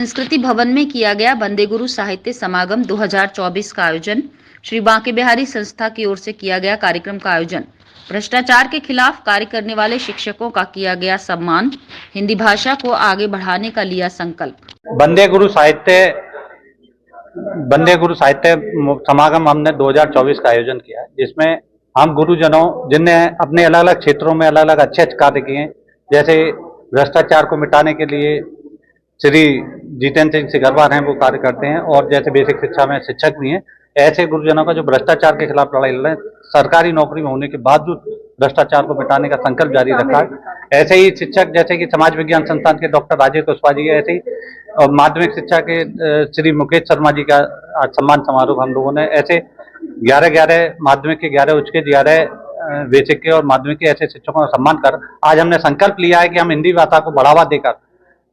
संस्कृति भवन में किया गया वंदे गुरु साहित्य समागम 2024 का आयोजन। श्री बांके बिहारी संस्था की ओर से किया गया कार्यक्रम का आयोजन। भ्रष्टाचार के खिलाफ कार्य करने वाले शिक्षकों का किया गया सम्मान। हिंदी भाषा को आगे बढ़ाने का लिया संकल्प। वंदे गुरु साहित्य समागम हमने 2024 का आयोजन किया है, जिसमें हम गुरुजनों जिनने अपने अलग अलग क्षेत्रों में अलग अलग अच्छे कार्य किए, जैसे भ्रष्टाचार को मिटाने के लिए श्री जितेंद्र सिंह सिकरवार हैं, वो कार्य करते हैं, और जैसे बेसिक शिक्षा में शिक्षक भी हैं, ऐसे गुरुजनों का जो भ्रष्टाचार के खिलाफ लड़ाई लड़ रहे हैं, सरकारी नौकरी में होने के बावजूद भ्रष्टाचार को मिटाने का संकल्प जारी रखा है। ऐसे ही शिक्षक जैसे कि समाज विज्ञान संस्थान के डॉक्टर राजेश कुशवाहा जी, ऐसे ही और माध्यमिक शिक्षा के श्री मुकेश शर्मा जी का आज सम्मान समारोह हम लोगों ने ऐसे 11 माध्यमिक के 11 उच्च के 11 बेसिक के और माध्यमिक के ऐसे शिक्षकों का सम्मान कर आज हमने संकल्प लिया है कि हम हिंदी भाषा को बढ़ावा देकर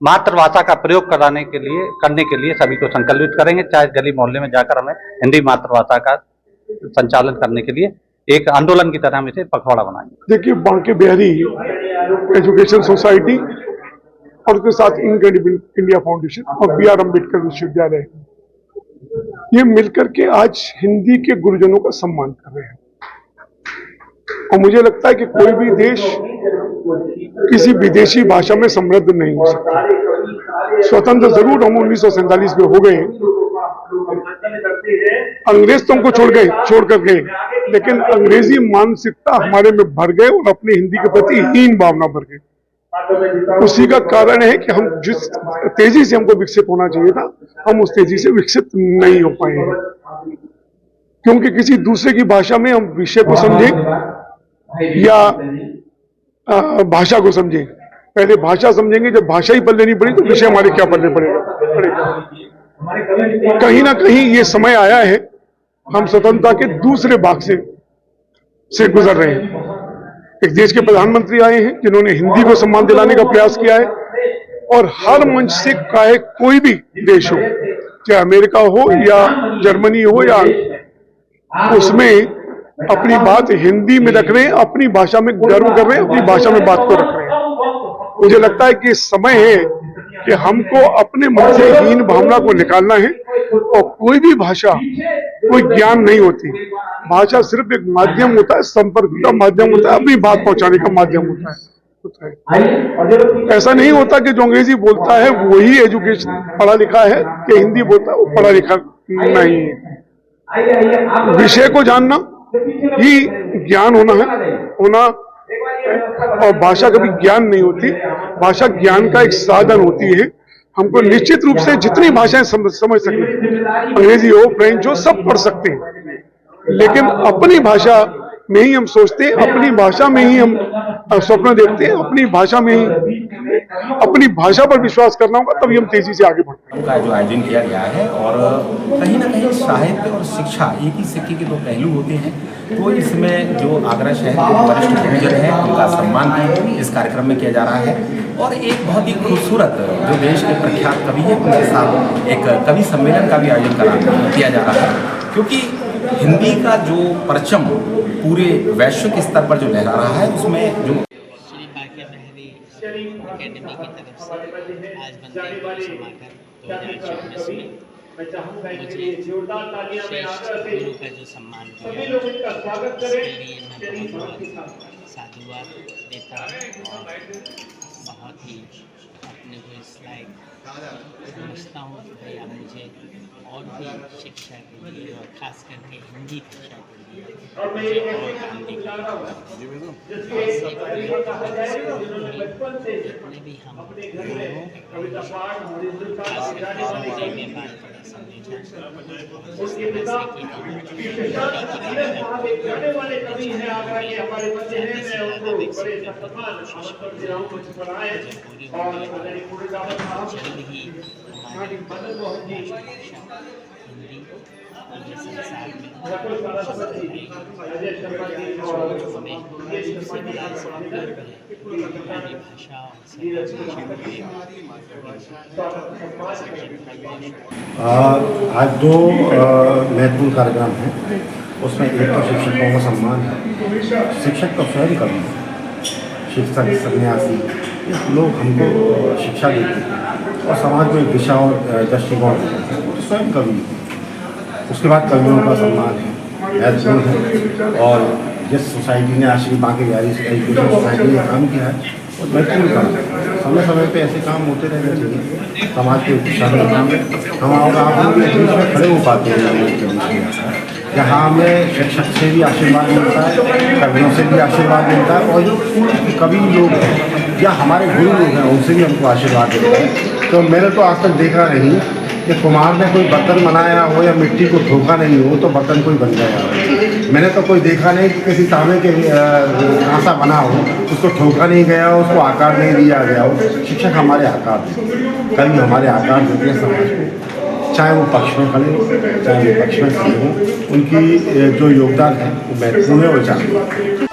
मातृभाषा का प्रयोग करने के लिए सभी को संकल्पित करेंगे। चाहे गली मोहल्ले में जाकर हमें हिंदी मातृभाषा का संचालन करने के लिए एक आंदोलन की तरह हम इसे पखवाड़ा बनाएंगे। देखिए, बांके बिहारी एजुकेशन सोसाइटी और उसके साथ इनक्रेडिबल इंडिया फाउंडेशन और बी.आर. अम्बेडकर विश्वविद्यालय, ये मिलकर के आज हिंदी के गुरुजनों का सम्मान कर रहे हैं। और मुझे लगता है कि कोई भी देश किसी विदेशी भाषा में समृद्ध नहीं हो सकता। स्वतंत्र जरूर हम 1947 में हो गए, अंग्रेज तो हमको छोड़ कर गए, लेकिन अंग्रेजी मानसिकता हमारे में भर गए और अपने हिंदी के प्रति हीन भावना भर गई। उसी का कारण है कि हम जिस तेजी से हमको विकसित होना चाहिए था, हम उस तेजी से विकसित नहीं हो पाए हैं, क्योंकि किसी दूसरे की भाषा में हम विषय को समझें या भाषा को समझें। पहले भाषा समझेंगे, जब भाषा ही पल्ले नहीं पड़ी तो विषय हमारे क्या पल्ले पड़ेगा। कहीं ना कहीं ये समय आया है, हम स्वतंत्रता के दूसरे भाग से गुजर रहे हैं। एक देश के प्रधानमंत्री आए हैं जिन्होंने हिंदी को सम्मान दिलाने का प्रयास किया है, और हर मंच से चाहे कोई भी देश हो, चाहे अमेरिका हो या जर्मनी हो, या उसमें अपनी बात हिंदी में रख रहे हैं, अपनी भाषा में गर्व कर रहे हैं, अपनी भाषा में बात को रख रहे हैं। मुझे लगता है कि समय है कि हमको अपने मन से हीन भावना को निकालना है, और कोई भी भाषा कोई ज्ञान नहीं होती। भाषा सिर्फ एक माध्यम होता है, संपर्क का माध्यम होता है, अपनी बात पहुंचाने का माध्यम होता है। ऐसा नहीं होता कि जो अंग्रेजी बोलता है वही एजुकेशन पढ़ा लिखा है, कि हिंदी बोलता है वो पढ़ा लिखा नहीं है। विषय को जानना ही ज्ञान होना और भाषा कभी ज्ञान नहीं होती। भाषा ज्ञान का एक साधन होती है। हमको निश्चित रूप से जितनी भाषाएं समझ सकें, अंग्रेजी हो, फ्रेंच हो, सब पढ़ सकते हैं, लेकिन अपनी भाषा में ही हम सोचते हैं, अपनी भाषा में ही हम स्वप्न देखते हैं, अपनी भाषा में ही अपनी भाषा पर विश्वास करना होगा, तभी हम तेजी से आगे बढ़ते हैं। का जो आयोजन किया गया है, और कहीं ना कहीं साहित्य और शिक्षा एक ही सिक्के के दो पहलू होते हैं, तो इसमें जो आगरा शहर के वरिष्ठ गुरुजन हैं उनका सम्मान भी इस कार्यक्रम में किया जा रहा है, और एक बहुत ही खूबसूरत जो देश के प्रख्यात कवि है उनके साथ एक कवि सम्मेलन का भी आयोजन किया जा रहा है, क्योंकि हिंदी का जो परचम पूरे वैश्विक स्तर पर जो लहरा रहा है, उसमें जो श्री बांके बिहारी एकेडमी की तरफ से आज वंदे गुरु समागम 2024 में मुझे श्रेष्ठ गुरु का जो सम्मान दिया, इसके लिए मैं बहुत साधुवाद देता हूँ, और बहुत ही अपने को इस लायक समझता हूँ कि भैया मुझे और भी शिक्षा के लिए और खास करके हिंदी भाषा के लिए मुझे और काम दिखाना जितने भी हम खास करके में बात करें समझा, जिस तरह से कि हम जल्द ही हमारी हिंदी पूरे संसार में हमारी भाषा आज दो महत्वपूर्ण कार्यक्रम हैं, उसमें एक तो शिक्षकों का सम्मान है। शिक्षक तो स्वयं कवि हैं, शिक्षक सन्यासी लोग हमको शिक्षा देते हैं, और समाज में दिशा और दृष्टिकोण है। स्वयं कवि, उसके बाद कवियों का सम्मान है, महत्वपूर्ण है। और जिस सोसाइटी ने आज श्री बांके बिहारी एजुकेशन सोसाइटी ने काम किया है वो महत्वपूर्ण काम है। समय समय पे ऐसे काम होते रहने चाहिए समाज के दिशा में। हम और आप लोग बीच में खड़े हो पाते हैं जहाँ हमें शिक्षक से भी आशीर्वाद मिलता है, कवियों से भी आशीर्वाद मिलता है, और जो कवि लोग हैं या हमारे गुरु लोग हैं उनसे भी हमको आशीर्वाद मिलता है। तो मैंने तो आज तक देखा नहीं कि कुम्हार ने कोई बर्तन बनाया हो या मिट्टी को ठोका नहीं हो तो बर्तन कोई बन गया हो। मैंने तो कोई देखा नहीं कि किसी तांबे के कांसा बना हो, उसको ठोका नहीं गया हो, उसको आकार नहीं दिया गया हो। शिक्षक हमारे आकार देते हैं, कवि हमारे आकार देते हैं समाज को, चाहे वो पक्ष में खड़े हो चाहे विपक्ष में खड़े हों। उनकी जो योगदान है वो महत्वपूर्ण है और चाहिए।